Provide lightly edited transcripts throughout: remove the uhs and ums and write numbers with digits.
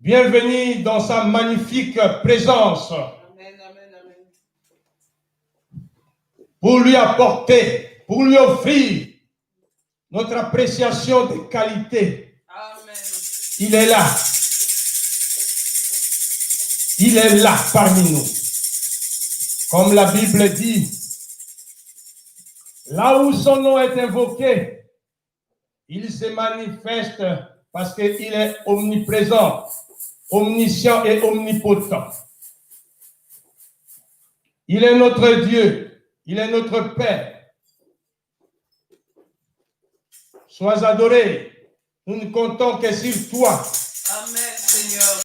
Bienvenue dans sa magnifique présence. Amen, amen, amen. Pour lui apporter, pour lui offrir notre appréciation des qualités. Amen. Il est là. Il est là parmi nous. Comme la Bible dit, là où son nom est invoqué, il se manifeste parce qu'il est omniprésent, omniscient et omnipotent. Il est notre Dieu, il est notre Père. Sois adoré, nous ne comptons que sur toi. Amen, Seigneur.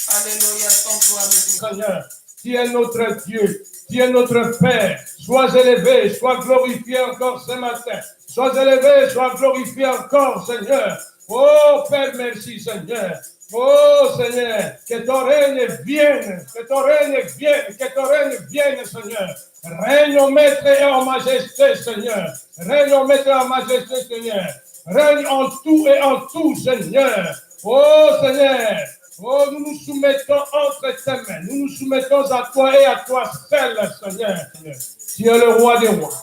Alléluia, sans toi, Seigneur, tu es notre Dieu, tu es notre Père. Sois élevé, sois glorifié encore ce matin. Sois élevé, sois glorifié encore, Seigneur. Oh Père, merci, Seigneur. Oh Seigneur, que ton règne vienne, que ton règne vienne, que ton règne vienne, Seigneur. Règne au maître et en majesté, Seigneur. Règne au maître et en majesté, Seigneur. Règne en tout, Seigneur. Oh Seigneur. Oh, nous nous soumettons entre tes mains. Nous nous soumettons à toi et à toi seul, Seigneur. Tu es le roi des rois,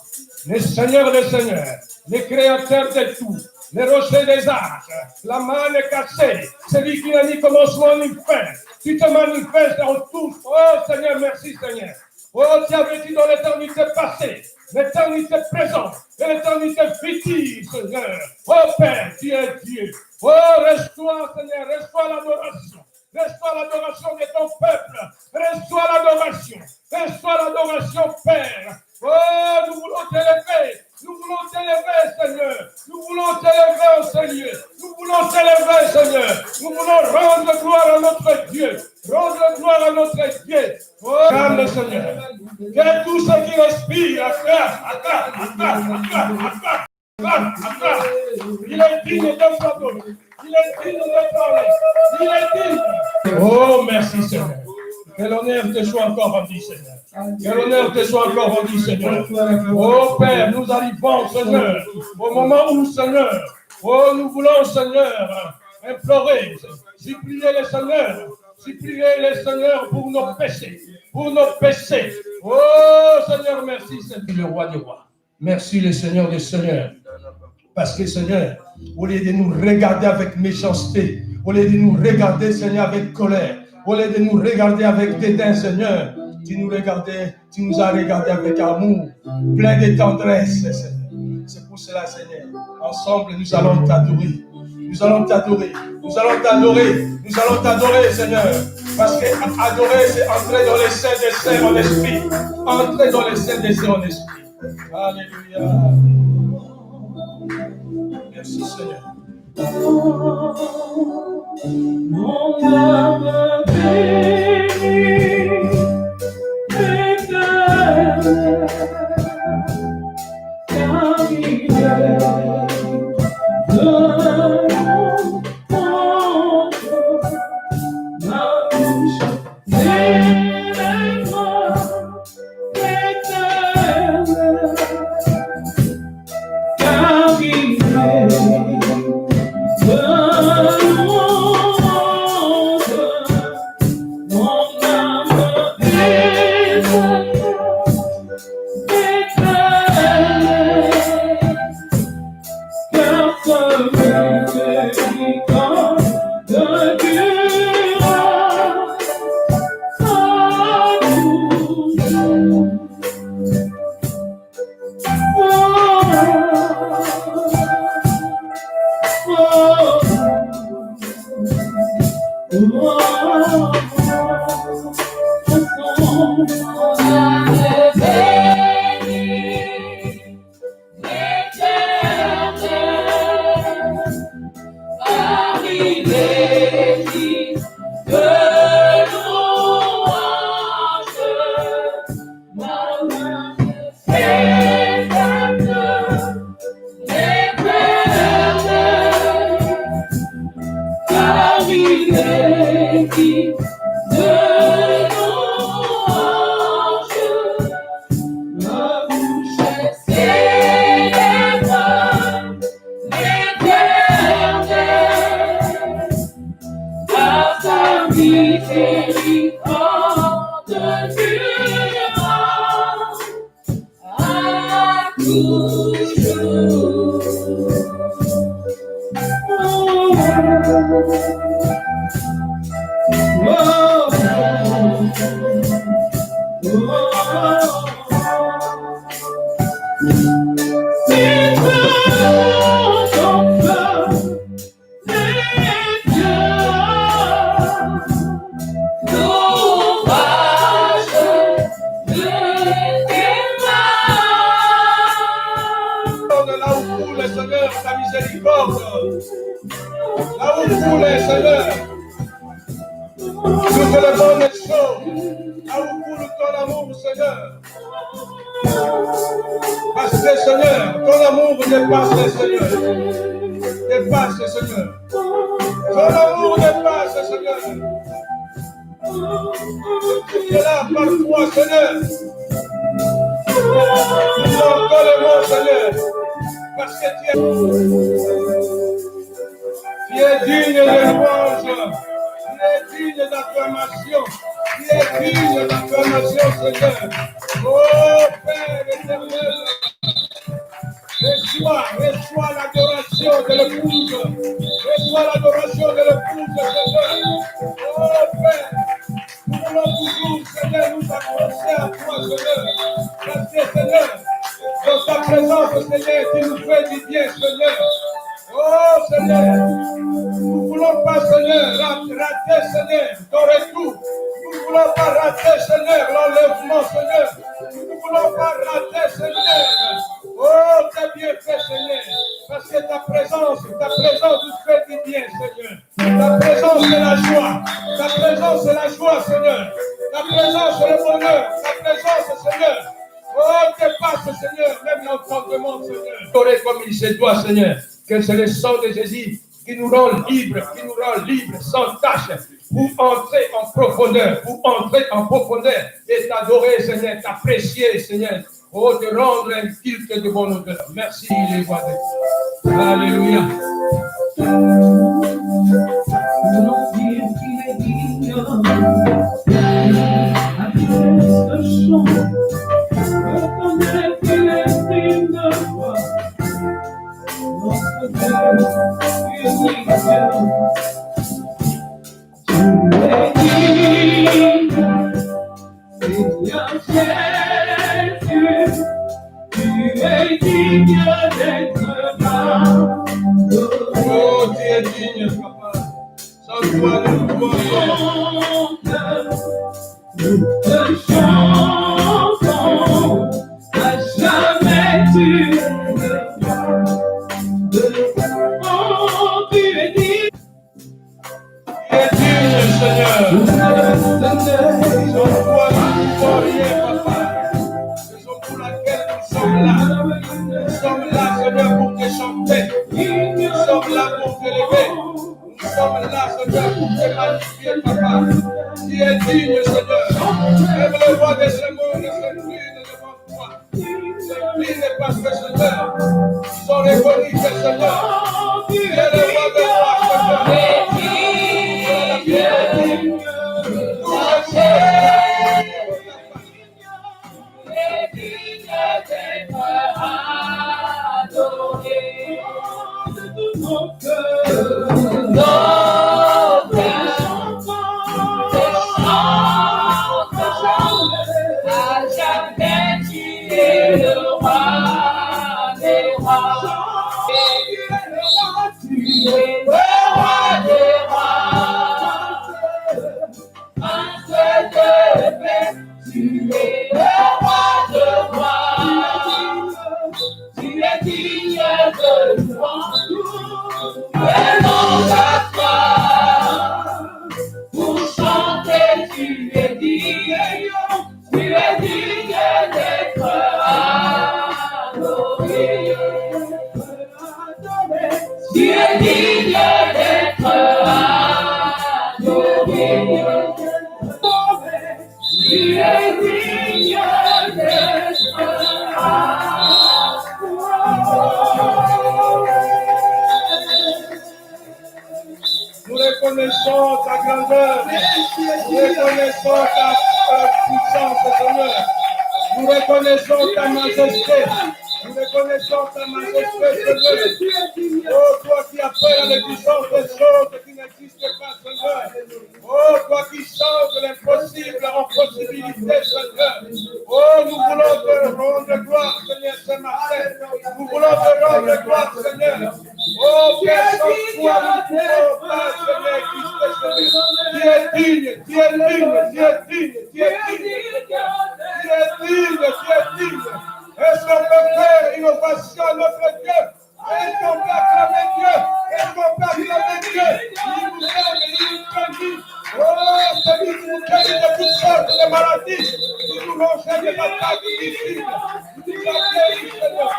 le Seigneur des seigneurs, le créateur de tout, le rocher des âges, la manne cassée, celui qui n'a ni commencement ni fin. Tu te manifestes en tout. Oh Seigneur, merci Seigneur. Oh, tu as vécu dans l'éternité passée, l'éternité présente et l'éternité future, Seigneur. Oh Père, tu es Dieu. Oh, reste-toi, Seigneur, reste-toi l'adoration. Reste-toi l'adoration de ton peuple. Reste-toi l'adoration. Reste-toi l'adoration, Père. Oh, nous voulons t'élever. Nous voulons t'élever, Seigneur. Nous voulons t'élever, oh Seigneur. Nous voulons t'élever, Seigneur. Nous voulons rendre gloire à notre Dieu. Rendre gloire à notre Dieu. Oh, calme, Seigneur. Que tout ce qui respire, acclame. Il est digne d'être adoré. Il est digne d'être adoré. Il est digne. Oh, merci, Seigneur. Que l'honneur te soit encore rendu, Seigneur. Que l'honneur te soit encore rendu, Seigneur. Oh, Père, nous arrivons, Seigneur, au moment où, Seigneur, oh, nous voulons, Seigneur, implorer, supplier le Seigneur. Supplier le Seigneur pour nos péchés. Pour nos péchés. Oh, Seigneur, merci, Seigneur, le roi des rois. Merci, le Seigneur des seigneurs. Parce que, Seigneur, au lieu de nous regarder avec méchanceté, au lieu de nous regarder, Seigneur, avec colère, au lieu de nous regarder avec dédain, Seigneur, tu nous as regardé avec amour, plein de tendresse, Seigneur. C'est pour cela, Seigneur, ensemble, nous allons t'adorer. Nous allons t'adorer. Nous allons t'adorer. Nous allons t'adorer, Seigneur. Parce que adorer, c'est entrer dans les saints des saints en esprit. Entrer dans les saints des saints en esprit. Alléluia. Merci, Seigneur. Mon âme bénit l'Éternel, car il est de mon compte, ma bouche célèbre l'Éternel, car il est miséricorde durera à toujours. Là où coule, Seigneur, ta miséricorde. Là où coule, Seigneur, toutes les bonnes choses. Là où coule ton amour, Seigneur. Parce que, Seigneur, ton amour dépasse, Seigneur. Dépasse, Seigneur. Ton amour dépasse, Seigneur. Tu es là par toi, Seigneur. Nous encore le mot, Seigneur. Parce que tu es digne de louange. Tu es digne d'acclamation. Tu es digne d'acclamation, Seigneur. Oh Père éternel, reçois l'adoration de l'épouse. Reçois l'adoration de l'épouse, Seigneur. Oh Père, nous voulons toujours, Seigneur, nous accrocher à toi, Seigneur. Parce que, Seigneur, dans ta présence, Seigneur, tu nous fais du bien, Seigneur. Oh Seigneur, nous ne voulons pas, Seigneur, rater, Seigneur, ton retour. Nous ne voulons pas rater, Seigneur, l'enlèvement, Seigneur. Nous ne voulons pas rater, Seigneur. Oh, tes bienfaits, Seigneur. Parce que ta présence nous fait du bien, Seigneur. Ta présence, c'est la joie. Ta présence, c'est la joie, Seigneur. Ta présence, c'est le bonheur. Ta présence, Seigneur. Oh, dépasse, Seigneur, même l'entendement, Seigneur. Adorez comme il se doit, Seigneur. Que c'est le sang de Jésus qui nous rend libres, sans tâche, pour entrer en profondeur, et t'adorer, Seigneur, t'apprécier, Seigneur. Oh, te rendre un culte de bonne odeur. Merci, les voix de Dieu. Alléluia. Oh, tu es digne, Papa. Sans toi, nous ne pouvons Seigneur. Sans toi, nous ne pouvons rien, Papa. Raison pour laquelle nous sommes là. Nous sommes là, Seigneur, pour te chanter. Nous sommes là pour te lever. Nous sommes là, Seigneur, pour te magnifier, Papa. Tu es digne, Seigneur. Même le roi de ce monde s'incline devant toi. S'incline parce que, Seigneur, ils sont reconnus que, Seigneur, tu es le roi des rois, Seigneur. reconnaissons ta grandeur. Nous reconnaissons ta puissance, Seigneur. Nous reconnaissons ta majesté. Nous reconnaissons ta majesté, Seigneur. Oh, toi qui appelles à l'existence des choses qui n'existent pas, Seigneur. Oh, toi qui changes l'impossible en possibilité, Seigneur. Oh, nous voulons te rendre gloire, Seigneur, ce matin. Nous voulons te rendre gloire, Seigneur. Oh, personne soit nous pouvons pas, Seigneur, exister, Seigneur. Tu es digne, tu es digne, tu es digne, tu es digne, Seigneur. Tu es digne, tu es digne. Est-ce qu'on peut faire innovation à notre Dieu? Est-ce qu'on peut acclamer Dieu? Est-ce qu'on peut acclamer Dieu? Il nous aime, il nous bénit. Oh, celui qui nous guérit de toutes sortes de maladies, qui nous longeait des attaques difficiles. Tu nous as guéris, Seigneur.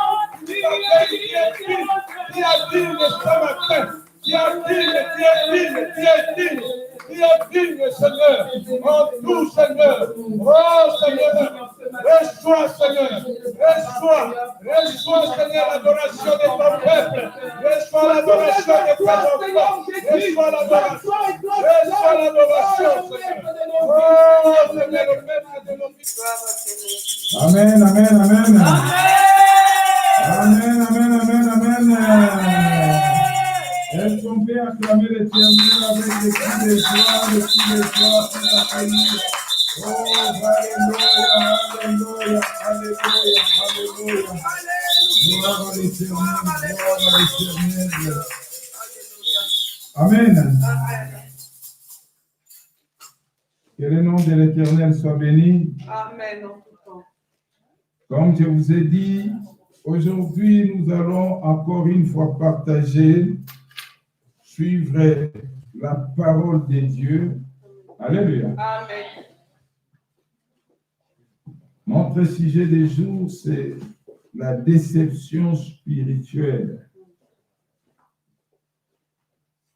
Tu nous as guéris, tu es digne. Tu es digne ce matin. Tu es digne, tu es digne, tu es digne. Tu es digne, Seigneur. Oh, tout, Seigneur. Oh, Seigneur. Reçois, Seigneur. Reçois, Seigneur, l'adoration de ton peuple. Reçois l'adoration de tes enfants. Reçois l'adoration. Reçois l'adoration, Seigneur. Oh, Seigneur, le maître de nos vies. Amen, amen, amen. Amen, amen, amen, amen. Est-ce qu'on peut acclamer l'Éternel avec des cris de joie, des cris de joie pour l'accueillir? Oh, alléluia, alléluia, alléluia, alléluia. Gloire à l'Éternel, gloire à l'Éternel. Amen. Que le nom de l'Éternel soit béni. Amen. En tout temps. Comme je vous ai dit, aujourd'hui, nous allons encore une fois partager, suivre la parole de Dieu. Alléluia. Amen. Notre sujet du jour, c'est la déception spirituelle.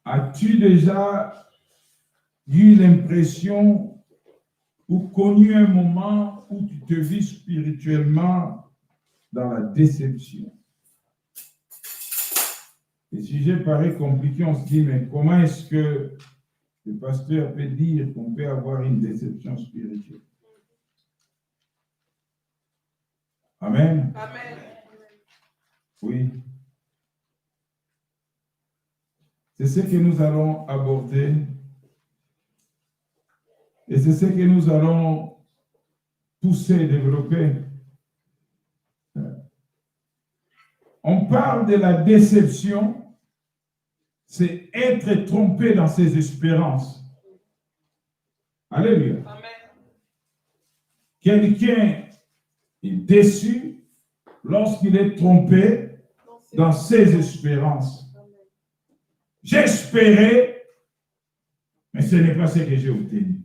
As-tu déjà eu l'impression ou connu un moment où tu te vis spirituellement dans la déception? Le sujet paraît compliqué, on se dit, mais comment est-ce que le pasteur peut dire qu'on peut avoir une déception spirituelle? Amen. Amen. Oui. C'est ce que nous allons aborder et c'est ce que nous allons pousser, développer. On parle de la déception, c'est être trompé dans ses espérances. Alléluia. Amen. Quelqu'un est déçu lorsqu'il est trompé dans ses espérances. J'espérais, mais ce n'est pas ce que j'ai obtenu.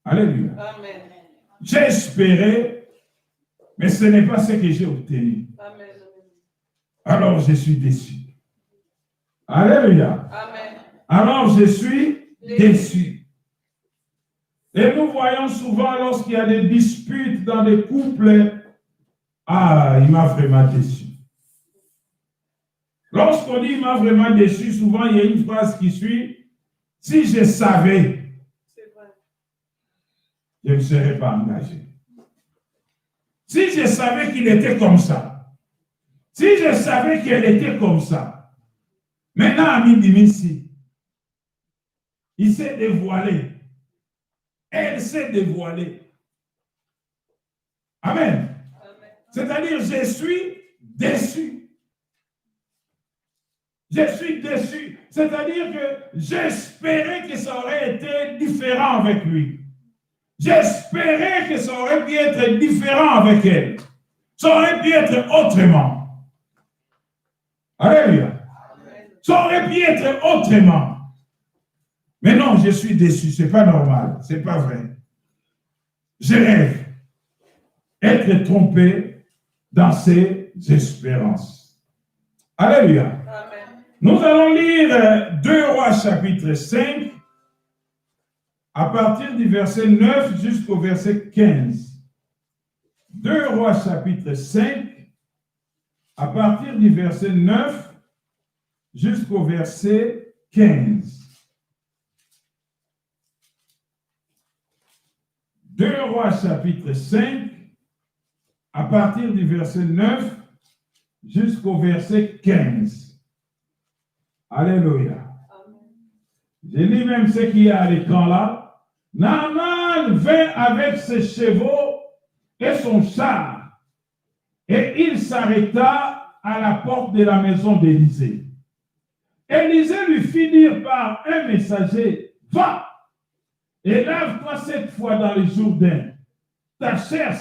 Alléluia. Amen. J'espérais, mais ce n'est pas ce que j'ai obtenu. Amen. Alors je suis déçu. Alléluia. Amen. Alors je suis déçu. Et nous voyons souvent lorsqu'il y a des disputes dans des couples, ah, il m'a vraiment déçu. Lorsqu'on dit il m'a vraiment déçu, souvent il y a une phrase qui suit, si je savais, je ne serais pas engagé. Si je savais qu'il était comme ça, si je savais qu'elle était comme ça, maintenant, Ami Dimitri, il s'est dévoilé. Elle s'est dévoilée. Amen. C'est-à-dire, je suis déçu. Je suis déçu. C'est-à-dire que j'espérais que ça aurait été différent avec lui. J'espérais que ça aurait pu être différent avec elle. Ça aurait pu être autrement. Alléluia. Ça aurait pu être autrement. Mais non, je suis déçu. Ce n'est pas normal. Ce n'est pas vrai. Je rêve. Être trompé dans ses espérances. Alléluia. Amen. Nous allons lire 2 Rois chapitre 5 à partir du verset 9 jusqu'au verset 15. 2 Rois chapitre 5 à partir du verset 9 jusqu'au verset 15. 2 Rois chapitre 5, à partir du verset 9 jusqu'au verset 15. Alléluia. Je lis même ce qu'il y a à l'écran là. Naaman vint avec ses chevaux et son char, et il s'arrêta à la porte de la maison d'Élisée. Élisée lui fit dire par un messager, va et lave-toi 7 fois dans le Jourdain. Ta chair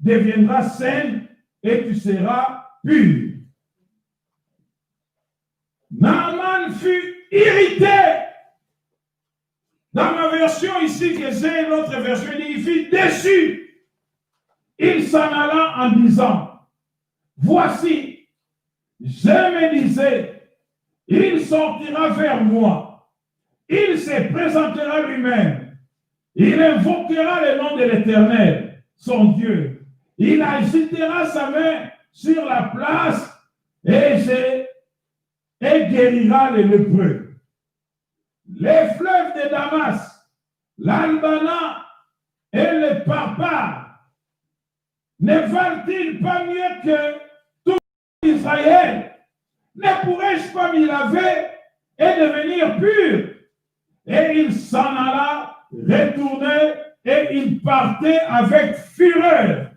deviendra saine et tu seras pur. Naaman fut irrité. Dans ma version ici que j'ai, l'autre version dit, il fut déçu. Il s'en alla en disant, voici, je me disais, il sortira vers moi, il se présentera lui-même, il invoquera le nom de l'Éternel, son Dieu, il agitera sa main sur la place et guérira les lépreux. Les fleuves de Damas, l'Albana et le Parpar, ne valent-ils pas mieux que tout Israël? Ne pourrais-je pas m'y laver et devenir pur? Et il s'en alla, retournait, et il partait avec fureur.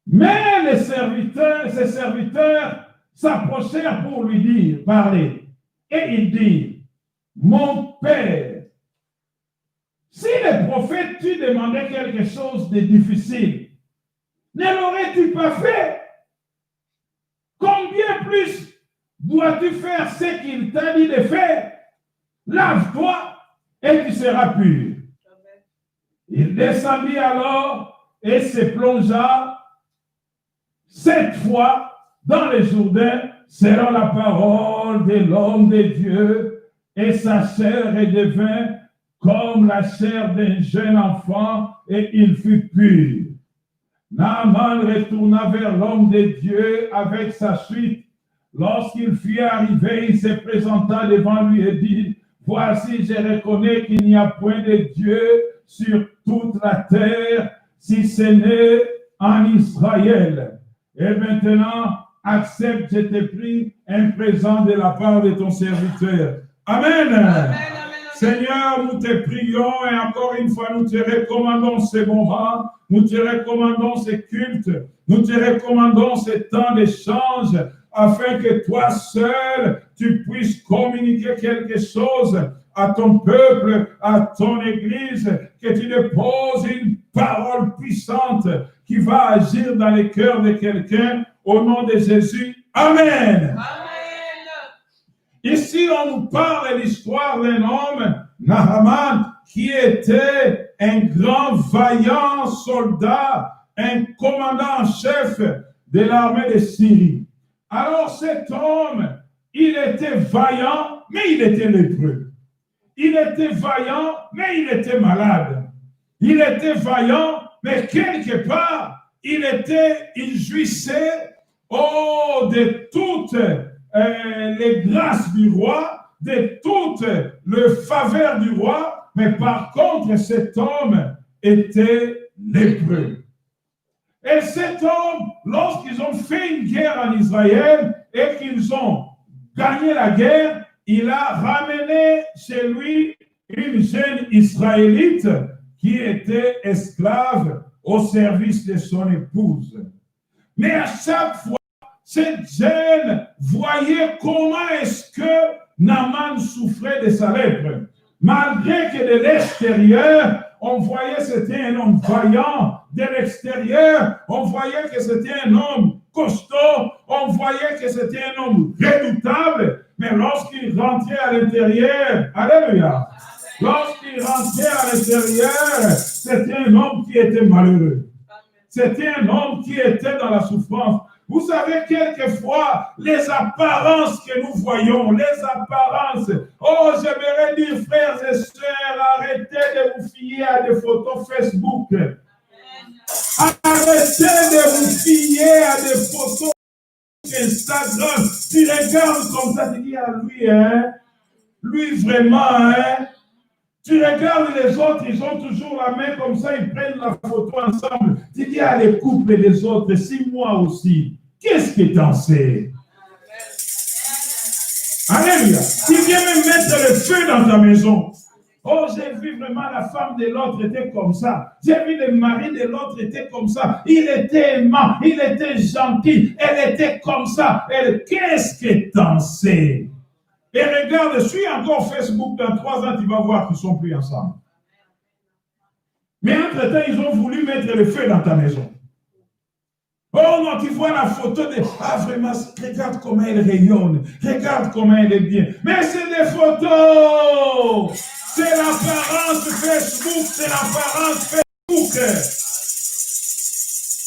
Mais ses serviteurs s'approchèrent pour lui parler. Et il dit, mon père, si le prophète t'eût demandé quelque chose de difficile, ne l'aurais-tu pas fait? Combien plus dois-tu faire ce qu'il t'a dit de faire? Lave-toi et tu seras pur. Il descendit alors et se plongea 7 fois dans le Jourdain selon la parole de l'homme de Dieu, et sa chair devint comme la chair d'un jeune enfant, et il fut pur. Naaman retourna vers l'homme de Dieu avec sa suite. Lorsqu'il fut arrivé, il se présenta devant lui et dit, voici, je reconnais qu'il n'y a point de Dieu sur toute la terre, si ce n'est en Israël. Et maintenant, accepte, je te prie, un présent de la part de ton serviteur. Amen. Amen. Seigneur, nous te prions et encore une fois, nous te recommandons ces moments, nous te recommandons ces cultes, nous te recommandons ces temps d'échange, afin que toi seul, tu puisses communiquer quelque chose à ton peuple, à ton Église, que tu déposes une parole puissante qui va agir dans le cœur de quelqu'un, au nom de Jésus. Amen. Amen. Ici, on nous parle de l'histoire d'un homme, Naaman, qui était un grand vaillant soldat, un commandant en chef de l'armée de Syrie. Alors cet homme, il était vaillant, mais il était lépreux. Il était vaillant, mais il était malade. Il était vaillant, mais quelque part, il jouissait de toutes les grâces du roi, de toutes les faveurs du roi, mais par contre, cet homme était lépreux. Et cet homme, lorsqu'ils ont fait une guerre en Israël et qu'ils ont gagné la guerre, il a ramené chez lui une jeune Israélite qui était esclave au service de son épouse. Mais à chaque fois, cette jeune voyait comment est-ce que Naaman souffrait de sa lèpre. Malgré que de l'extérieur, on voyait que c'était un homme vaillant. De l'extérieur, on voyait que c'était un homme costaud. On voyait que c'était un homme redoutable. Mais lorsqu'il rentrait à l'intérieur, alléluia, lorsqu'il rentrait à l'intérieur, c'était un homme qui était malheureux. C'était un homme qui était dans la souffrance. Vous savez, quelquefois, les apparences que nous voyons, les apparences. Oh, j'aimerais dire, frères et sœurs, arrêtez de vous fier à des photos Facebook. Arrêtez de vous fier à des photos Instagram. Tu regardes comme ça, tu dis à lui, hein, lui vraiment, hein, Tu regardes les autres, ils ont toujours la main comme ça, ils prennent la photo ensemble. Tu dis à les couples des autres, si moi aussi, qu'est-ce que t'en sais? Alléluia. Tu viens même mettre le feu dans ta maison. Oh, j'ai vu vraiment la femme de l'autre était comme ça. J'ai vu le mari de l'autre était comme ça. Il était aimant, il était gentil, elle était comme ça. Qu'est-ce que t'en sais? Et regarde, suis encore Facebook dans 3 ans, tu vas voir qu'ils ne sont plus ensemble. Mais entre-temps, ils ont voulu mettre le feu dans ta maison. Oh non, tu vois la photo de... Ah vraiment, regarde comment elle rayonne. Regarde comment elle est bien. Mais c'est des photos. C'est l'apparence Facebook. C'est l'apparence Facebook.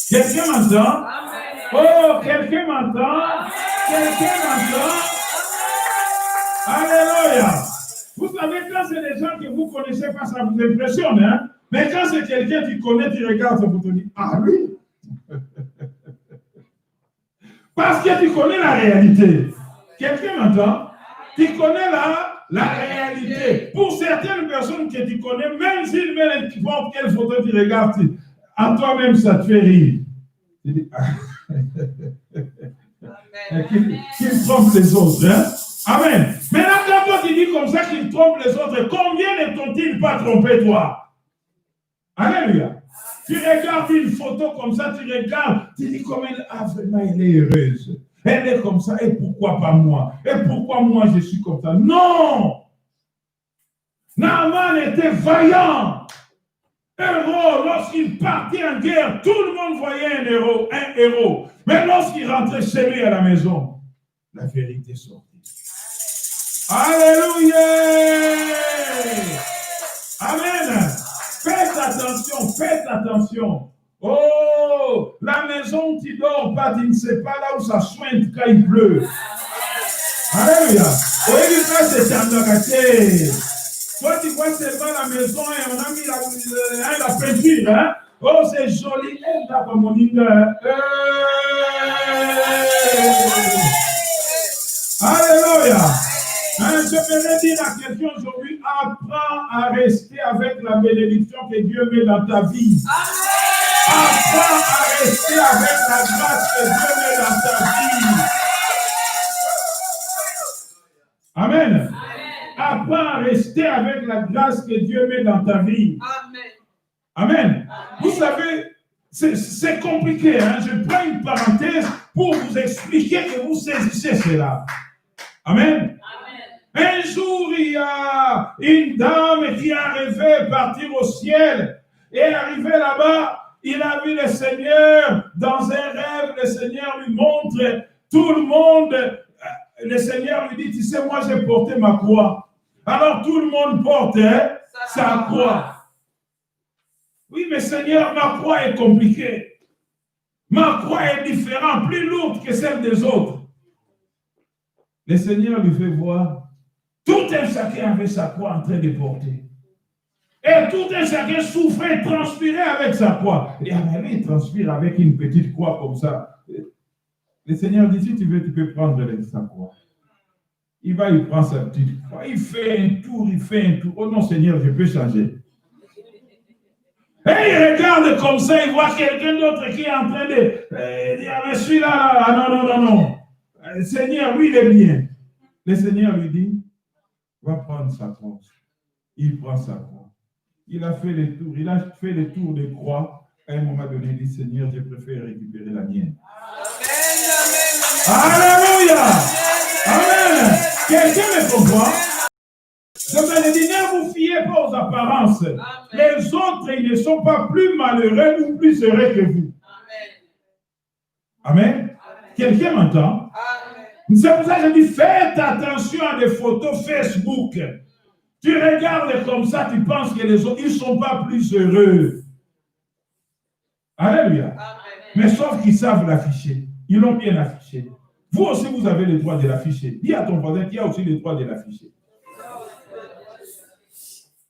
Quelqu'un m'entend? Oh, quelqu'un m'entend? Quelqu'un m'entend? Alléluia. Vous savez, quand c'est des gens que vous ne connaissez pas, ça vous impressionne. Hein? Mais quand c'est quelqu'un que tu connais, tu regardes, ça vous te dit, ah oui. Parce que tu connais la réalité. Quelqu'un m'entend? Tu connais la réalité. Pour certaines personnes que tu connais, même s'ils mettent n'importe quelle photo, tu regardes, en toi-même, ça te fait rire. Tu dis, qu'il trompe les autres. Hein? Amen. Maintenant, quand toi tu dis comme ça qu'il trompe les autres, combien ne t'ont-ils pas trompé, toi? Alléluia. Tu regardes une photo comme ça, tu regardes, tu dis comme elle, ah vraiment, elle est heureuse. Elle est comme ça, et pourquoi pas moi? Et pourquoi moi je suis comme ça? Non! Naaman était vaillant. Héros, lorsqu'il partait en guerre, tout le monde voyait un héros. Mais lorsqu'il rentrait chez lui à la maison, la vérité sortait. Alléluia! Amen! Faites attention, faites attention. Oh, la maison où tu dors pas, tu ne sais pas là où ça soigne quand il pleut. Alléluia. Oui, ça c'est engagé. Toi, tu vois seulement la maison et on a mis la peinture. Hein? Oh, c'est joli. Là, comme on dit. Alléluia. Hein, je voudrais dire à quelqu'un aujourd'hui, apprends à rester avec la bénédiction que Dieu met dans ta vie. Apprends à rester avec la grâce que Dieu met dans ta vie. Amen. Apprends à rester avec la grâce que Dieu met dans ta vie. Amen. Vous savez, c'est compliqué. Hein? Je prends une parenthèse pour vous expliquer que vous saisissez cela. Amen. Un jour, il y a une dame qui est arrivée partir au ciel. Et arrivée là-bas, il a vu le Seigneur dans un rêve. Le Seigneur lui montre tout le monde. Le Seigneur lui dit, tu sais, moi j'ai porté ma croix. Alors tout le monde porte sa croix. Oui, mais Seigneur, ma croix est compliquée. Ma croix est différente, plus lourde que celle des autres. Le Seigneur lui fait voir. Tout un chacun avait sa croix en train de porter. Et tout un chacun souffrait, transpirait avec sa croix. Et lui, il transpire avec une petite croix comme ça. Le Seigneur dit, si tu veux, tu peux prendre sa croix. Il va, il prend sa petite croix. Il fait un tour, il fait un tour. Oh non, Seigneur, je peux changer. Et il regarde comme ça, il voit quelqu'un d'autre qui est en train de dire, mais celui-là, non. Seigneur, lui, il est bien. Le Seigneur lui dit, va prendre sa croix. Il prend sa croix. Il a fait le tour. Il a fait le tour des croix. À un moment donné, il dit, Seigneur, je préfère récupérer la mienne. Alléluia. Amen. Quelqu'un me comprend? Donc, il dit, ne vous fiez pas aux apparences. Amen. Les autres, ils ne sont pas plus malheureux ou plus heureux que vous. Amen. Amen. Quelqu'un m'entend? C'est pour ça que je dis, faites attention à des photos Facebook. Tu regardes comme ça, tu penses que les autres, ils ne sont pas plus heureux. Alléluia. Amen. Mais sauf qu'ils savent l'afficher. Ils l'ont bien affiché. Vous aussi, vous avez le droit de l'afficher. Dis à ton voisin qu'il y a aussi le droit de l'afficher.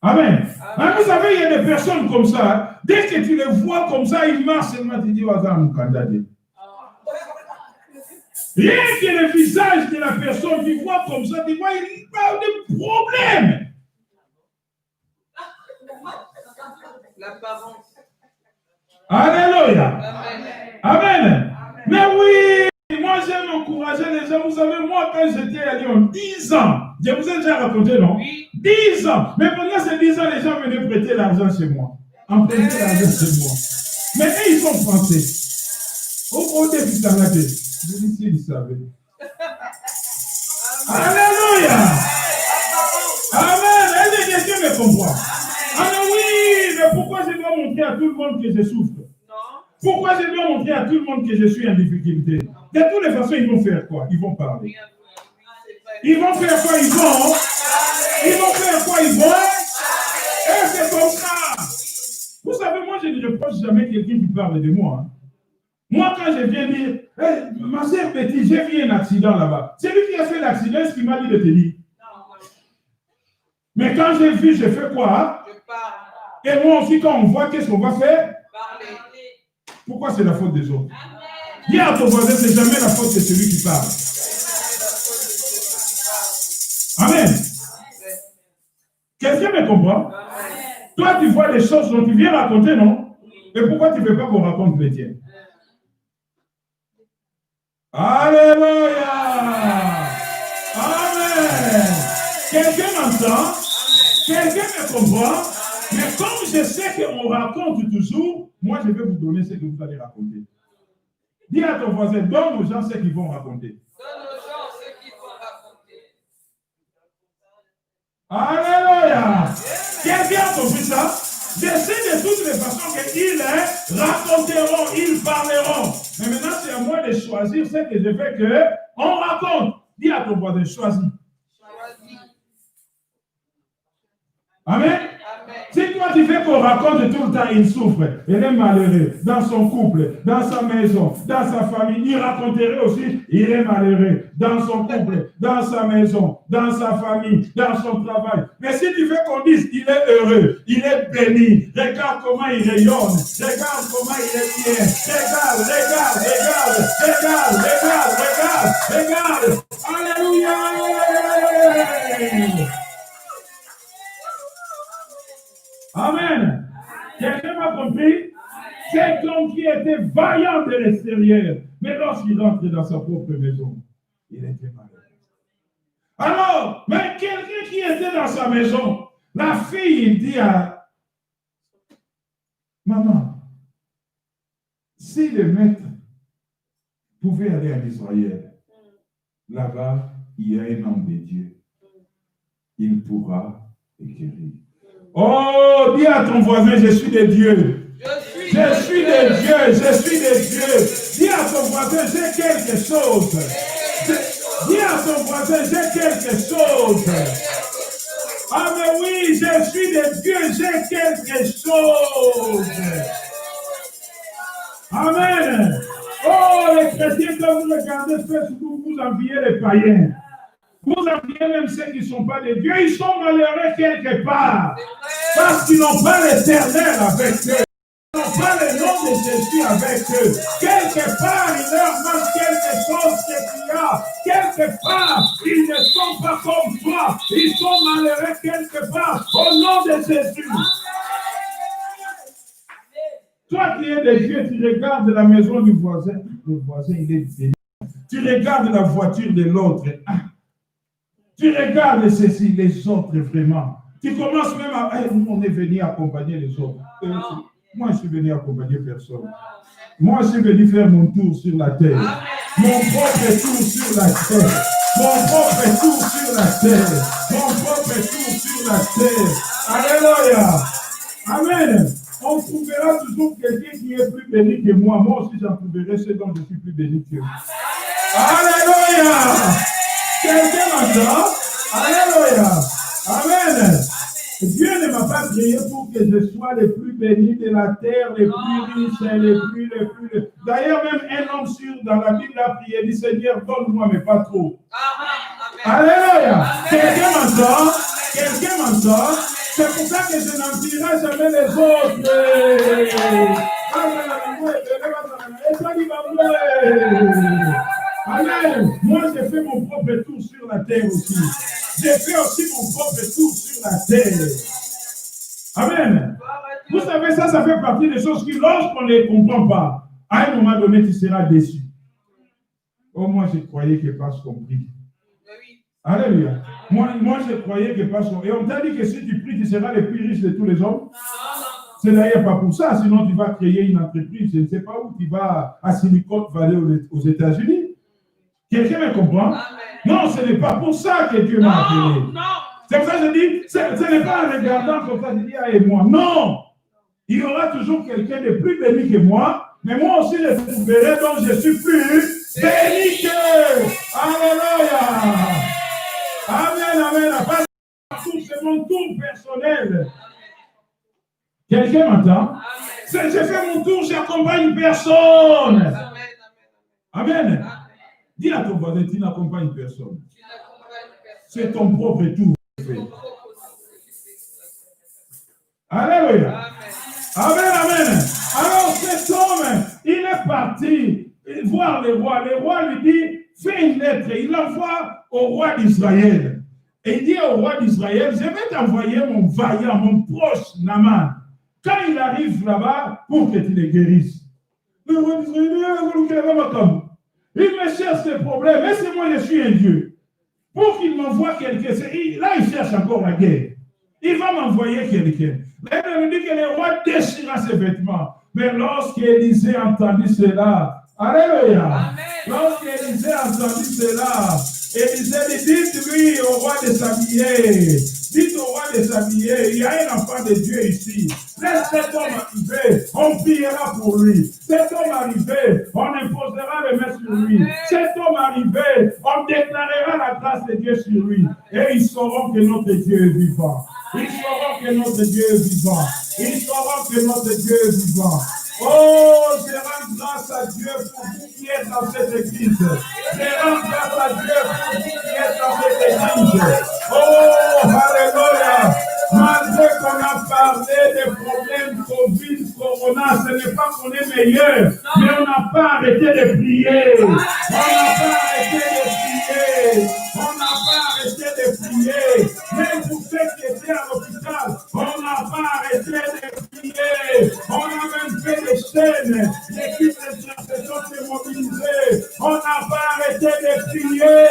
Amen. Amen. Vous savez, il y a des personnes comme ça. Hein? Dès que tu les vois comme ça, ils marchent seulement, tu dis, rien que le visage de la personne, tu vois comme ça, tu vois, il parle de problème. quand j'étais à Lyon, 10 ans. Je vous ai déjà raconté, non? Oui. 10 ans. Mais pendant ces 10 ans, les gens venaient prêter l'argent chez moi. Emprunter l'argent chez moi. Mais eux, ils sont français. Au début, ça m'a dit. Je dis, s'ils savaient. Alléluia. Amen. Est-ce que quelqu'un me comprend? Ah oui, mais pourquoi je dois montrer à tout le monde que je souffre? Pourquoi je dois montrer à tout le monde que je suis en difficulté? De toutes les façons, ils vont faire quoi? Ils vont parler. Ils vont faire quoi? Ils vont faire quoi? Ils vont. Et c'est comme ça. Vous savez, moi, je ne reproche jamais quelqu'un qui parle de moi. Hein. Moi, quand je viens dire, hey, ma sœur Betty, j'ai vu un accident là-bas. C'est lui qui a fait l'accident, ce qu'il m'a dit de te dire. Mais quand j'ai vu, j'ai fait quoi? Je parle. Et moi aussi, quand on voit, qu'est-ce qu'on va faire? Parler. Pourquoi c'est la faute des autres? Dis à ton voisin, c'est jamais la faute de celui qui parle. Amen. Quelqu'un me comprend? Toi, tu vois des choses dont tu viens raconter, non? Et pourquoi tu ne veux pas qu'on raconte les tiennes? Alléluia! Amen! Quelqu'un m'entend? Quelqu'un me comprend? Mais comme je sais qu'on raconte toujours, moi je vais vous donner ce que vous allez raconter. Dis à ton voisin, donne aux gens ce qu'ils vont raconter. Donne aux gens ce qu'ils vont raconter. Alléluia! Quelqu'un a compris ça? Je sais de toutes les façons qu'ils raconteront, ils parleront. Mais maintenant, c'est à moi de choisir ce que je veux qu'on raconte. Dis à ton voisin, choisis. Amen. Si toi tu fais qu'on raconte tout le temps, il souffre, il est malheureux dans son couple, dans sa maison, dans sa famille, il raconterait aussi, il est malheureux dans son couple, dans sa maison, dans sa famille, dans son travail. Mais si tu veux qu'on dise, il est heureux, il est béni, regarde comment il rayonne, regarde comment il est bien, regarde, alléluia. Amen. Quelqu'un m'a compris? C'est l'homme qui était vaillant de l'extérieur. Mais lorsqu'il rentre dans sa propre maison, il était malheureux. Alors, mais quelqu'un qui était dans sa maison, la fille dit à maman, si le maître pouvait aller en Israël, là-bas, il y a un homme de Dieu. Il pourra guérir. Oh, dis à ton voisin, je suis de Dieu. Je suis de Dieu, je suis de Dieu. Dis à ton voisin, j'ai quelque chose. Dis à ton voisin, j'ai quelque chose. Ah mais oui, je suis de Dieu, j'ai quelque chose. Amen. Oh, les chrétiens, quand vous regardez Facebook, vous enviez les païens. Vous enviez même ceux qui ne sont pas de Dieu, ils sont malheureux quelque part. Parce qu'ils n'ont pas l'Éternel avec eux. Ils n'ont pas le nom de Jésus avec eux. Quelque part, il leur manque quelque chose qu'il y a. Quelque part, ils ne sont pas comme toi. Ils sont malheureux quelque part. Au nom de Jésus. Toi qui es de Dieu, tu regardes la maison du voisin. Le voisin, il est béni. Tu regardes la voiture de l'autre. Tu regardes ceci, les autres vraiment. Tu commences même à... Hey, on est venu accompagner les autres. Moi, je suis venu accompagner personne. Moi, je suis venu faire mon tour sur la terre. Mon propre tour sur la terre. Mon propre tour sur la terre. Mon propre tour sur la terre. Alléluia. Amen. On trouvera toujours quelqu'un qui est plus béni que moi. Moi aussi, j'en trouverai ceux dont je suis plus béni que eux. Alléluia. Quelqu'un m'entend? Alléluia. Amen. Dieu ne m'a pas créé pour que je sois le plus béni de la terre, le plus riche, le plus. D'ailleurs, même un homme sûr dans la Bible a prié, dit Seigneur, donne-moi, mais pas trop. Amen. Alléluia. Quelqu'un m'entend? Quelqu'un m'entend? C'est pour ça que je n'envierai jamais les autres. Amen. Moi, j'ai fait mon propre tour sur la terre aussi. J'ai fait aussi mon propre tour sur la terre. Amen. Vous savez, ça fait partie des choses qui, lorsqu'on ne les comprend pas, à un moment donné, tu seras déçu. Oh, moi, je croyais que parce qu'on prie, Alléluia. Moi, je croyais que pasteur. Et on t'a dit que si tu pries, tu seras le plus riche de tous les hommes. C'est d'ailleurs pas pour ça, sinon tu vas créer une entreprise, je ne sais pas où, tu vas à Silicon Valley aux États-Unis. Quelqu'un me comprend? Amen. Non, ce n'est pas pour ça que Dieu m'a appelé. C'est pour ça que je dis, ce n'est pas en regardant comme ça, je dis, ah, et moi. Non! Il y aura toujours quelqu'un de plus béni que moi, mais moi aussi je trouverai, donc je suis plus béni que. Alléluia! Amen, amen. C'est mon tour personnel. Quelqu'un m'entend? J'ai fait mon tour, j'accompagne personne. Amen. Dis à ton voisin, tu n'accompagnes personne. C'est ton propre tour. Alléluia. Amen, amen. Alors cet homme, il est parti voir le roi. Le roi lui dit, fais une lettre. Il l'envoie au roi d'Israël. Et il dit au roi d'Israël, je vais t'envoyer mon vaillant, mon proche Naaman. Quand il arrive là-bas, pour que tu le guérisses. Le roi d'Israël, il me cherche des problèmes. Et c'est moi, je suis un Dieu. Pour qu'il m'envoie quelqu'un, là, il cherche encore la guerre. Il va m'envoyer quelqu'un. Là, il me dit que le roi déchira ses vêtements. Mais lorsqu'Élisée entendit cela, alléluia. Lorsqu'Élisée entendit cela, Élisée dit, dites-lui au roi de s'habiller. Dites au roi de s'habiller. Il y a un enfant de Dieu ici. Laisse cet homme arriver. On priera pour lui. Cet homme arrivé, on imposera les mains sur lui. Cet homme arrivé, on déclarera la grâce de Dieu sur lui. Et ils sauront que notre Dieu est vivant. Ils sauront que notre Dieu est vivant. Ils sauront que notre Dieu est vivant. Oh, je rends grâce à Dieu pour vous qui êtes dans cette église. Je rends grâce à Dieu pour vous qui êtes dans cette église. Oh, alléluia. Malgré qu'on a parlé des problèmes Covid, Corona, ce n'est pas qu'on est meilleur, mais on n'a pas arrêté de prier. On n'a pas arrêté de prier. On n'a pas arrêté de prier. Même pour ceux qui étaient à l'hôpital, on n'a pas arrêté de prier. On a même fait des chaînes. L'équipe d'intercession s'est mobilisée. On n'a pas arrêté de prier.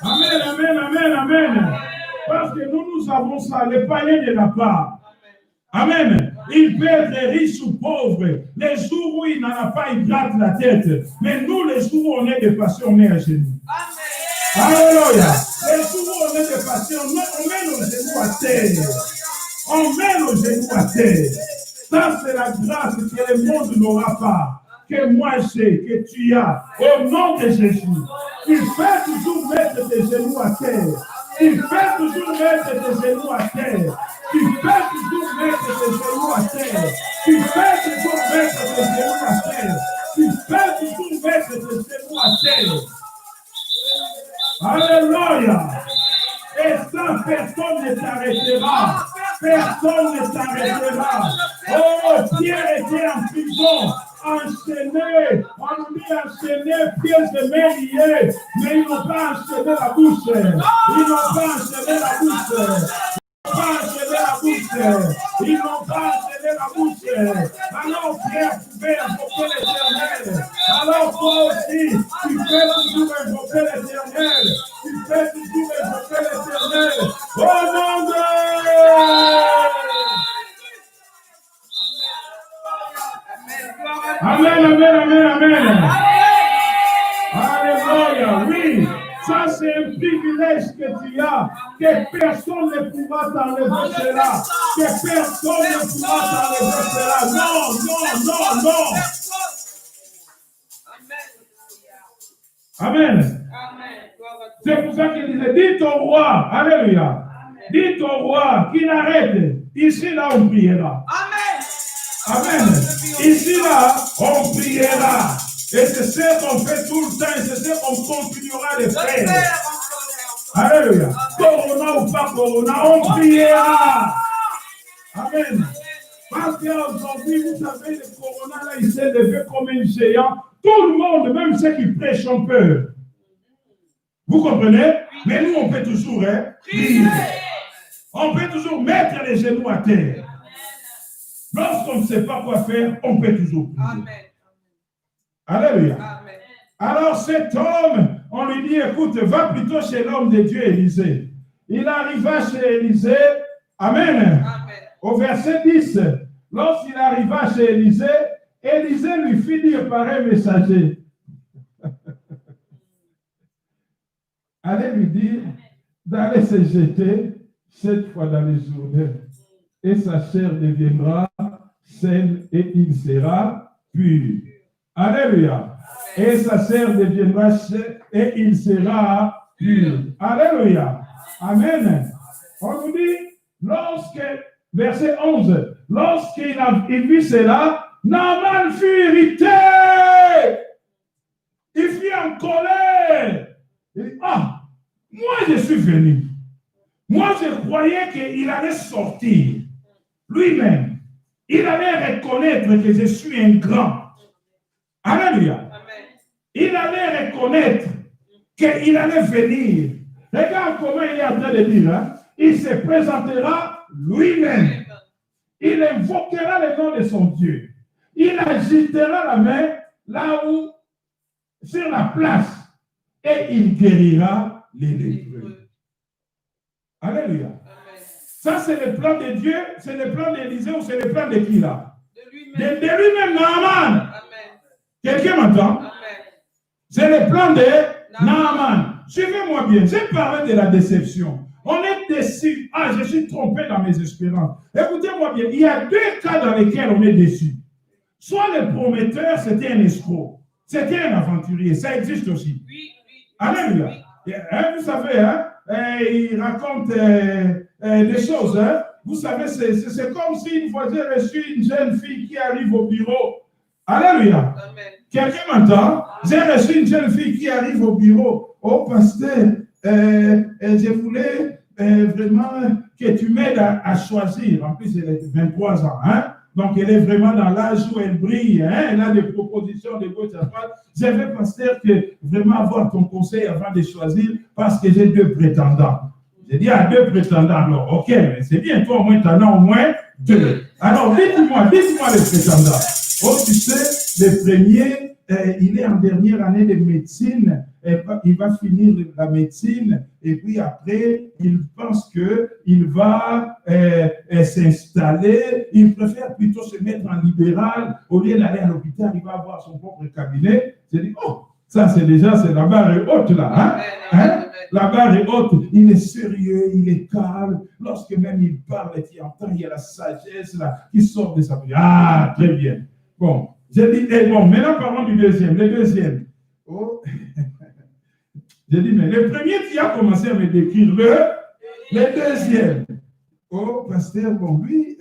Amen, amen, amen, amen. Parce que nous avons ça, les païens de la part. Amen. Il peut être riche ou pauvre. Les jours où il n'en a pas, il gratte la tête. Mais nous, les jours où on est dépassé, on est à genoux. Alléluia. Les jours où on est dépassé, on met nos genoux à terre. On met nos genoux à terre. Ça, c'est la grâce que le monde n'aura pas. Que moi j'ai, que tu as. Au nom de Jésus. Il fait toujours mettre tes genoux à terre. Il fait toujours mettre tes genoux à terre. Il fait toujours mettre tes genoux à terre. Il fait toujours mettre tes genoux à terre. Il fait toujours mettre tes genoux à terre. Alléluia. Et ça, personne ne t'arrêtera. Personne ne t'arrêtera. Oh, Pierre était en prison. Enchaîné, on nous dit enchaîné, pieds et mains liés, mais ils n'ont pas enchaîné la bouche. Ils n'ont pas enchaîné la bouche. Ils n'ont pas enchaîné la bouche. Alors Pierre pouvait invoquer l'Éternel. Alors toi aussi, tu peux toujours invoquer l'Éternel. Tu peux toujours invoquer l'Éternel. Au nom de... Amen, amen, amen, amen. Alléluia, oui. Ça, c'est un privilège que tu as, que personne ne pourra t'enlever cela. Que personne ne pourra t'enlever cela. Non, non, non, non. Amen. C'est pour ça qu'il disait, dites au roi, alléluia, dites au roi qu'il arrête. Ici, là, on priera. Amen. Amen. Ici, là, on priera. Et c'est ce qu'on fait tout le temps, et c'est ce qu'on continuera de faire. Alléluia. Corona ou pas corona, on priera. Amen. Parce qu'aujourd'hui, vous savez, le corona, là, il s'est levé comme un géant. Tout le monde, même ceux qui prêchent, ont peur. Vous comprenez? Mais nous, on peut toujours prier. On peut toujours mettre les genoux à terre. Lorsqu'on ne sait pas quoi faire, on peut toujours prier. Amen. Alléluia. Amen. Alors cet homme, on lui dit, écoute, va plutôt chez l'homme de Dieu, Élisée. Il arriva chez Élisée, Amen. Amen. Au verset 10, lorsqu'il arriva chez Élisée, Élisée lui fit dire par un messager, allez lui dire d'aller se jeter 7 fois dans les Jourdains, et sa chair deviendra saine et il sera pur. Alléluia. Et sa chair deviendra saine et il sera pur. Alléluia. Amen. On nous dit, verset 11, lorsqu'il vit cela, Naaman fut irrité. Il fut en colère. Il dit, ah, moi je suis venu. Moi je croyais qu'il allait sortir. Lui-même, il allait reconnaître que je suis un grand. Alléluia. Il allait reconnaître qu'il allait venir. Regarde comment il est en train de dire. Hein? Il se présentera lui-même. Il invoquera le nom de son Dieu. Il agitera la main là où, sur la place, et il guérira les lépreux. Alléluia. Amen. Ça, c'est le plan de Dieu, c'est le plan d'Élisée ou c'est le plan de qui là? De lui-même, Naaman. Quelqu'un m'entend? C'est le plan de Naaman. Suivez-moi bien, j'ai parlé de la déception. On est déçu. Ah, je suis trompé dans mes espérances. Écoutez-moi bien, il y a 2 cas dans lesquels on est déçu. Soit le prometteur, c'était un escroc. C'était un aventurier. Ça existe aussi. Alléluia. Hein, vous savez, hein, il raconte des choses. Hein. Vous savez, c'est comme si une fois j'ai reçu une jeune fille qui arrive au bureau. Alléluia. Quelqu'un m'entend? J'ai reçu une jeune fille qui arrive au bureau. Oh, pasteur, je voulais vraiment que tu m'aides à choisir. En plus, elle a 23 ans. Hein? Donc, elle est vraiment dans l'âge où elle brille. Hein? Elle a des propositions de gauche à droite. Je veux, pasteur, que vraiment avoir ton conseil avant de choisir parce que j'ai 2 prétendants. J'ai dit, 2 prétendants. Alors, ok, mais c'est bien. Toi, au moins, tu en as au moins 2. Alors, dites-moi les prétendants. Oh, tu sais, le premier, il est en dernière année de médecine. Il va finir la médecine et puis après, il pense qu'il va s'installer. Il préfère plutôt se mettre en libéral. Au lieu d'aller à l'hôpital, il va avoir son propre cabinet. J'ai dit, oh, ça c'est la barre est haute là. Hein? La barre est haute. Il est sérieux, il est calme. Lorsque même il parle et tu entends, il y a la sagesse là qui sort de sa bouche. Ah, très bien. Bon, j'ai dit, bon, maintenant parlons du deuxième. Le deuxième. Oh. J'ai dit, mais le premier qui a commencé à me décrire, le deuxième. Oh, pasteur, bon, lui,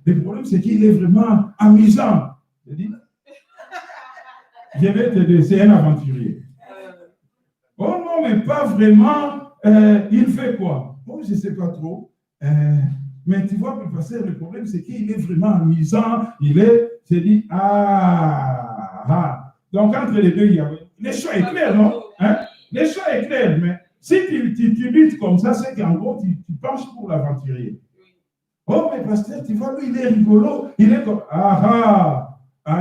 le problème, c'est qu'il est vraiment amusant. J'ai dit, je vais te dire, c'est un aventurier. Oh non, mais pas vraiment. Il fait quoi? Oh, je ne sais pas trop. Mais tu vois, le pasteur, le problème, c'est qu'il est vraiment amusant. J'ai dit, Donc, entre les deux, il y a... Le choix est clair, non? Hein? Le choix est clair, mais si tu luttes comme ça, c'est qu'en gros, tu penches pour l'aventurier. Oh, mais pasteur, tu vois, lui, il est rigolo. Il est comme,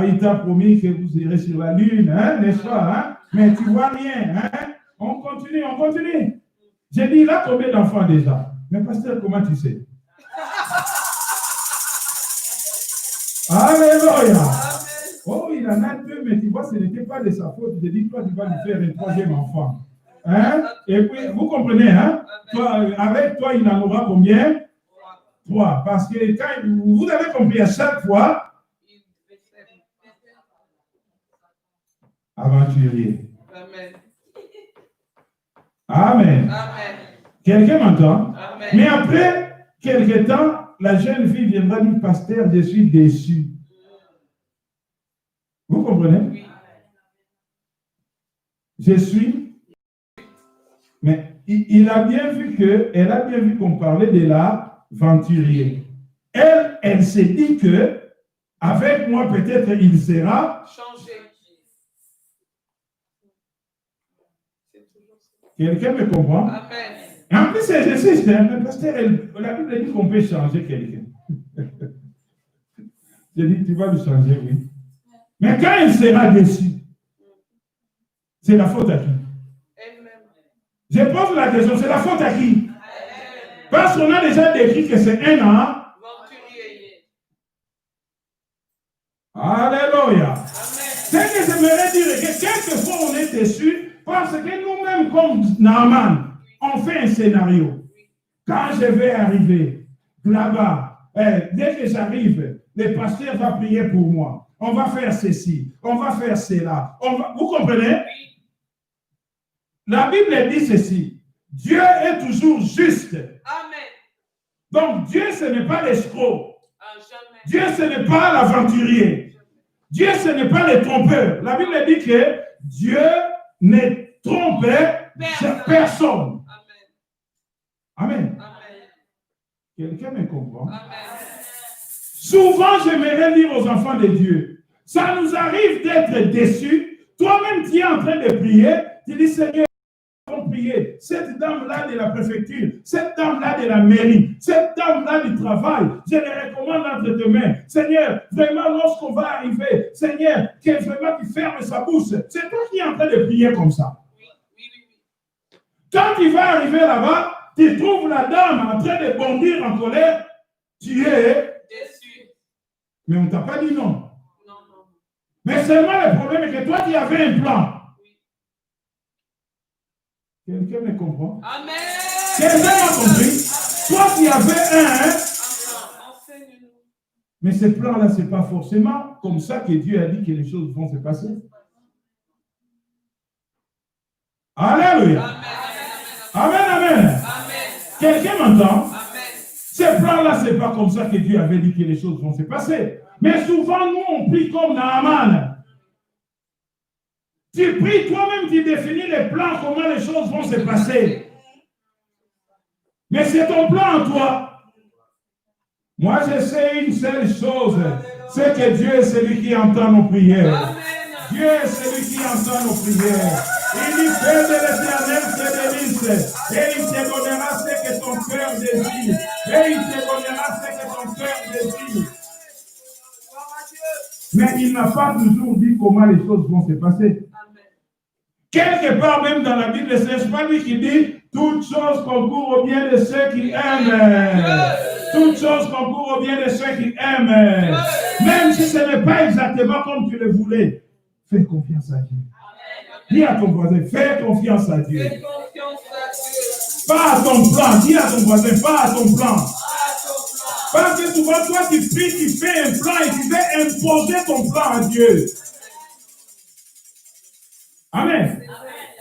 il t'a promis que vous irez sur la lune, hein, n'est-ce pas? Hein? Mais tu vois rien, hein? On continue. J'ai dit, il a combien d'enfants déjà? Mais pasteur, comment tu sais? Alléluia. Oh, il en a 2, mais tu vois, ce n'était pas de sa faute. J'ai dit, toi, tu vas lui faire un 3e enfant. Hein? Et puis, vous comprenez, hein? Toi, avec toi, il en aura combien? 3. Parce que quand vous avez compris, à chaque fois, aventurier. Amen. Quelqu'un m'entend? Mais après quelque temps, la jeune fille viendra dire, pasteur, je suis déçue. Vous comprenez? Oui. Je suis. Mais elle a bien vu qu'on parlait de l'aventurier. Elle s'est dit que, avec moi, peut-être, il sera changé. Quelqu'un me comprend? Amen. Et en plus, c'est exercice, hein, pasteur, la Bible dit qu'on peut changer quelqu'un. J'ai dit, tu vas le changer, oui. Mais quand il sera déçu, C'est la faute à qui? Elle-même. Je pose la question, c'est la faute à qui? Parce qu'on a déjà décrit que c'est un an. Aventurier. Alléluia. Amen. C'est que j'aimerais dire que quelquefois on est déçu parce que nous-mêmes, comme Naaman, on fait un scénario. Quand je vais arriver là-bas, dès que j'arrive, le pasteur va prier pour moi. On va faire ceci, on va faire cela. Vous comprenez? La Bible dit ceci. Dieu est toujours juste. Amen. Donc Dieu, ce n'est pas l'escroc. Ah, jamais. Dieu, ce n'est pas l'aventurier. Dieu, ce n'est pas le trompeur. La Bible dit que Dieu ne trompe personne. Amen. Amen. Amen. Quelqu'un me comprend? Amen. Souvent, j'aimerais dire aux enfants de Dieu, ça nous arrive d'être déçus. Toi-même, tu es en train de prier. Tu dis, Seigneur, prier. Cette dame-là de la préfecture, cette dame-là de la mairie, cette dame-là du travail, je les recommande entre tes mains. Seigneur, vraiment, lorsqu'on va arriver, Seigneur, que vraiment tu fermes sa bouche. C'est toi qui es en train de prier comme ça. Oui. Quand tu vas arriver là-bas, tu trouves la dame en train de bondir en colère, tu es déçu. Mais on ne t'a pas dit non. Non. Mais seulement le problème est que toi, tu avais un plan. Quelqu'un me comprend? Amen. Quelqu'un m'a compris? Toi, tu avais un. Mais ce plan-là, ce n'est pas forcément comme ça que Dieu a dit que les choses vont se passer. Alléluia. Amen. Quelqu'un m'entend? Ce plan-là, ce n'est pas comme ça que Dieu avait dit que les choses vont se passer. Mais souvent, nous, on prie comme Naaman. Tu pries toi-même, tu définis les plans, comment les choses vont se passer. Mais c'est ton plan en toi. Moi, je sais une seule chose, c'est que Dieu est celui qui entend nos prières. Amen. Dieu est celui qui entend nos prières. Il dit, fais de l'Éternel ses délices, et il te donnera ce que ton cœur désire. Et il te donnera ce que ton cœur désire. Mais il n'a pas toujours dit comment les choses vont se passer. Quelque part même dans la Bible, c'est pas lui qui dit toutes choses concourent au bien de ceux qui aiment. Toutes choses concourent au bien de ceux qui aiment. Même si ce n'est pas exactement comme tu le voulais, fais confiance à Dieu. Dis à ton voisin, fais confiance à Dieu. Fais confiance à Dieu. Pas à ton plan. Dis à ton voisin, pas à ton plan. Parce que souvent, toi, tu pries, tu fais un plan et tu veux imposer ton plan à Dieu. Amen.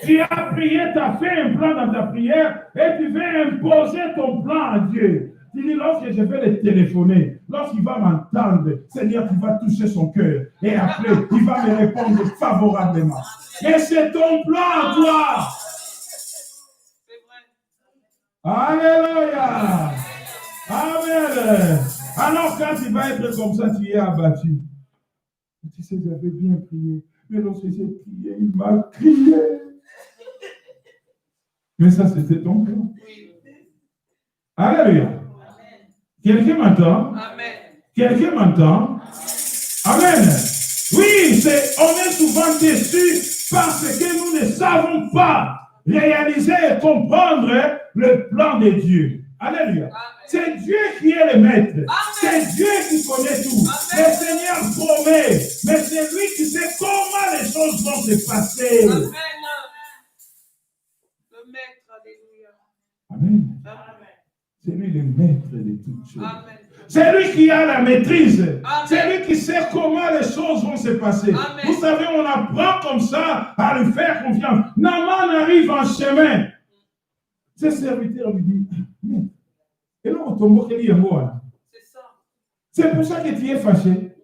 Tu as prié, tu as fait un plan dans ta prière et tu veux imposer ton plan à Dieu. Tu dis, lorsque je vais le téléphoner, lorsqu'il va m'entendre, Seigneur, tu vas toucher son cœur. Et après, il va me répondre favorablement. Et c'est ton plan à toi. Alléluia. Amen. Alors quand tu vas être comme ça, tu es abattu. Tu sais, j'avais bien prié. Mais lorsque j'ai prié, il m'a crié. Mais ça, c'était ton plan. Alléluia. Quelqu'un m'entend? Amen. Quelqu'un m'entend? Amen. Oui, on est souvent déçus parce que nous ne savons pas réaliser et comprendre le plan de Dieu. Alléluia. Amen. C'est Dieu qui est le maître. Amen. C'est Dieu qui connaît tout. Amen. Le Seigneur promet, mais c'est lui qui sait comment les choses vont se passer. Amen. Le maître, alléluia. Amen. Amen. C'est lui le maître de toutes choses. Amen. C'est lui qui a la maîtrise. Amen. C'est lui qui sait comment les choses vont se passer. Amen. Vous savez, on apprend comme ça à lui faire confiance. Naaman arrive en chemin. Ses serviteurs lui disent, et là, on tombe quel est moi. C'est ça. C'est pour ça que tu es fâché.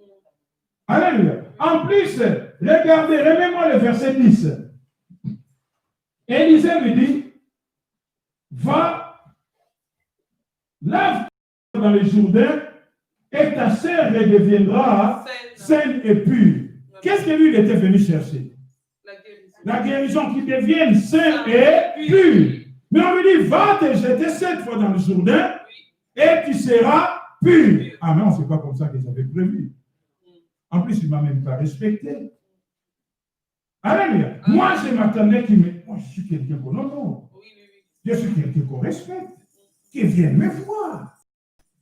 Alléluia. En plus, regardez, remets-moi le verset 10. Élisée lui dit, va, lave dans le Jourdain et ta sœur redeviendra saine et pure. Qu'est-ce que lui il était venu chercher? La guérison, qui devienne saine et pure. Mais on lui dit, va te jeter 7 fois dans le Jourdain et tu seras pur. Ah, mais on ne sait pas comme ça que j'avais prévu. En plus, il ne m'a même pas respecté. Alléluia. Moi, je m'attendais qu'il me... Moi, je suis quelqu'un qu'on... Non. Oui, oui, oui. Je suis quelqu'un qu'on respecte, qui vienne me voir.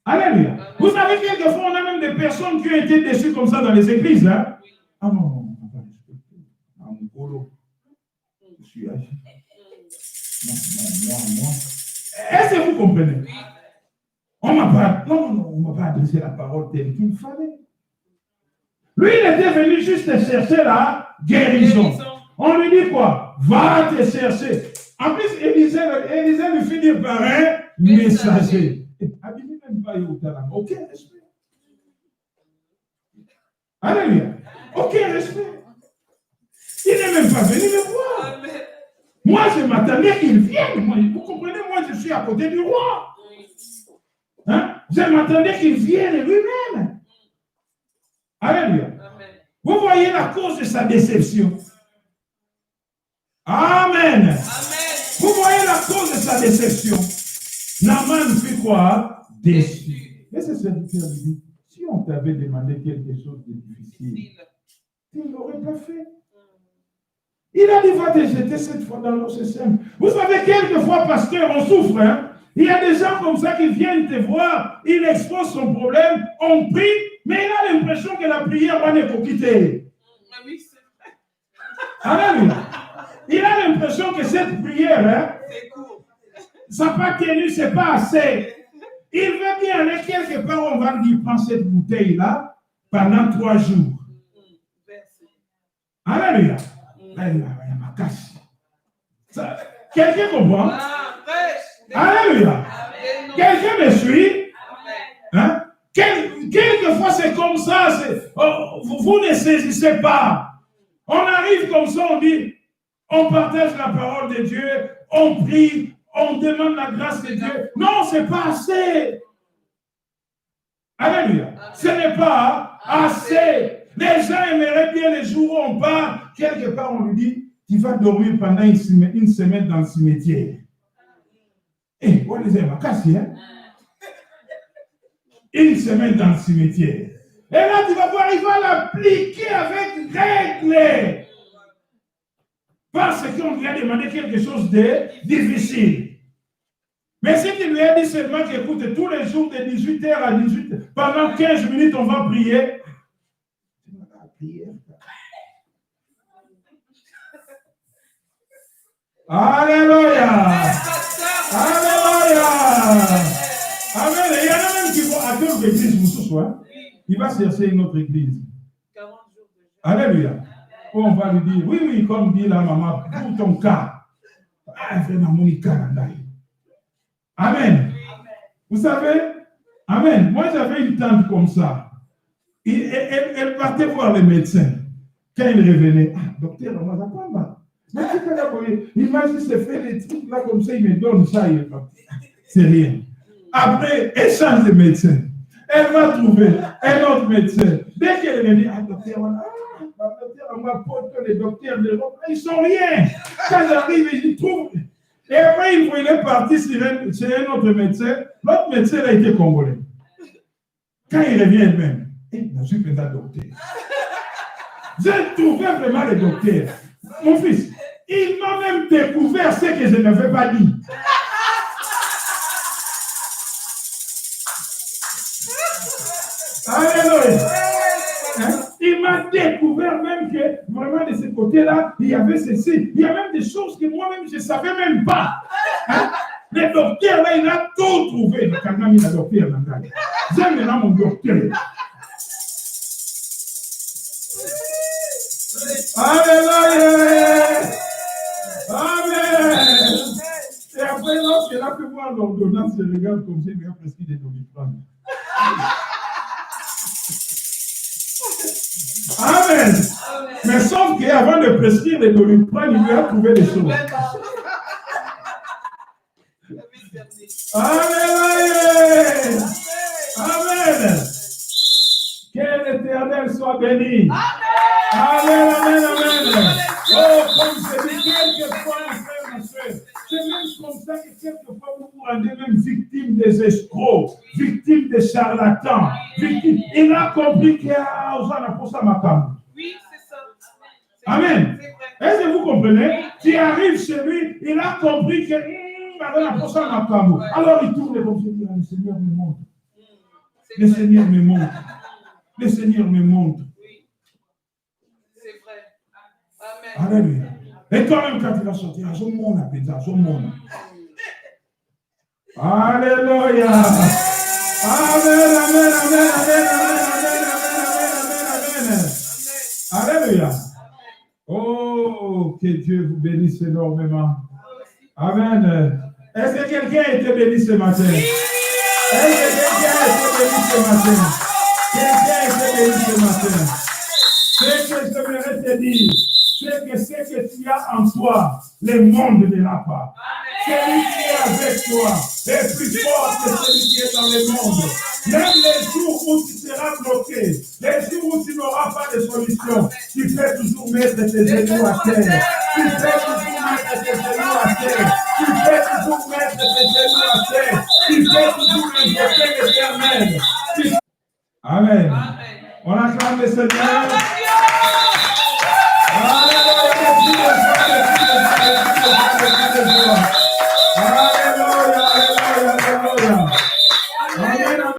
Alléluia. Vous savez, quelquefois, on a même des personnes qui ont été déçues comme ça dans les églises. Hein? Oui. Ah non, on ne va pas respecter. Ah, mon colo. Je suis âgé. Moi. Est-ce que vous comprenez? Oui. On ne m'a pas adressé la parole telle qu'il fallait. Lui, il était venu juste chercher la guérison. On lui dit quoi? Va te chercher. En plus, Élisée lui finit par un messager. Abîmez même pas Yotalam. Aucun respect. Alléluia. Aucun respect. Il n'est même pas venu me voir. Amen. Moi, je m'attendais qu'il vienne. Vous comprenez, moi, je suis à côté du roi. Hein? Je m'attendais qu'il vienne lui-même. Alléluia. Amen. Vous voyez la cause de sa déception. Amen. Amen. Vous voyez la cause de sa déception. Naaman fait quoi? Déçu. Et ce serviteur lui dit, si on t'avait demandé quelque chose de difficile, tu ne l'aurais pas fait. Il a dit, va te jeter cette fois dans l'eau, c'est simple. Vous savez, quelquefois, pasteur, on souffre. Hein? Il y a des gens comme ça qui viennent te voir, il expose son problème, on prie, mais il a l'impression que la prière va ne pas quitter. Oui, c'est vrai. Alléluia. Il a l'impression que cette prière, hein, C'est court. ça n'a pas tenu, c'est pas assez. Il veut bien aller quelque part, on va lui dire, prends cette bouteille-là pendant 3 jours. Merci. Alléluia. Quelqu'un comprend? Ah, fraîche. Alléluia. Amen. Quelqu'un me suit? Amen. Hein? Quelquefois c'est comme ça, vous ne saisissez pas. On arrive comme ça, on dit, on partage la parole de Dieu, on prie, on demande la grâce de Dieu. Non, c'est pas assez. Alléluia. Ce n'est pas assez. Les gens aimeraient bien les jours où on part, quelque part on lui dit, tu vas dormir pendant une semaine dans le cimetière. Eh, on les aime, cassé, hein? Une semaine dans le cimetière. Et là, tu vas voir, il va l'appliquer avec règle. Parce qu'on lui a demandé quelque chose de difficile. Mais si tu lui as dit seulement qu'écoute, tous les jours de 18h à 18h, pendant 15 minutes, on va prier. Alléluia. Alléluia. Amen. Il y en a même qui vont à d'autres églises ce soir. Il va chercher une autre église. 40 jours de jeûne. Alléluia. On va lui dire, oui, comme dit la maman, pour ton cas. Amen. Vous savez, amen. Moi, j'avais une tante comme ça. Elle partait voir les médecins. Quand il revenait, docteur, on va pas mal. Il m'a dit, c'est fait des trucs là comme ça, il me donne ça, il est parti. C'est rien. Après, elle change de médecin. Elle va trouver un autre médecin. Dès qu'elle revient, docteur, on m'a porté les docteurs de l'Europe, ils sont rien. Quand j'arrive, ils trouvent. Et après, il est parti chez un autre médecin. L'autre médecin a été congolais. Quand il revient même, je suis présent docteur. J'ai trouvé vraiment le docteur. Mon fils, il m'a même découvert ce que je n'avais pas dit. Alléluia. Hein? Il m'a découvert même que vraiment de ce côté-là, il y avait ceci. Il y a même des choses que moi-même je ne savais même pas. Hein? Le docteur, là, il a tout trouvé. Quand même, il a docteur. J'aime maintenant mon docteur. Alléluia. Amen. Et après, lorsqu'il a pu voir l'ordonnance, il regarde comme si il a prescrit des Doliprane. Amen. Mais sauf qu'avant de prescrire les Doliprane, il lui a trouvé des choses. Alléluia. Amen. Que l'Éternel soit béni. Amen, amen, amen. Oh, comme je dis quelquefois, mon frère, ma soeur, c'est même comme ça que quelquefois vous vous rendez même victime des escrocs, victime des charlatans. Victime. Il a compris qu'il y a aux gens pour ça, ma femme. Oui, c'est ça. Amen. Est-ce que vous comprenez? Tu arrives chez lui, il a compris que alors il tourne comme je dis, le Seigneur me montre. Le Seigneur me montre. Le Seigneur me montre. Oui. C'est vrai. Amen. Alléluia. Et toi-même, quand tu vas sortir, à son monde, à son monde. Alléluia. Amen, amen, amen, amen, amen, amen, amen, amen. Alléluia. Oh, que Dieu vous bénisse énormément. Amen. Est-ce que quelqu'un a été béni ce matin? Est-ce que quelqu'un a été béni ce matin? Quelqu'un a été béni ce matin? Ce que j'aimerais te dire, c'est que ce que tu as en toi, le monde ne l'a pas. Celui qui est avec toi est plus fort que celui qui est dans le monde. Même les jours où tu seras bloqué, les jours où tu n'auras pas de solution, tu peux toujours mettre tes genoux à terre. Tu peux toujours mettre tes genoux à terre. Tu peux toujours mettre tes genoux à terre. Tu peux toujours invoquer l'Éternel. Amen. On acclame le Seigneur.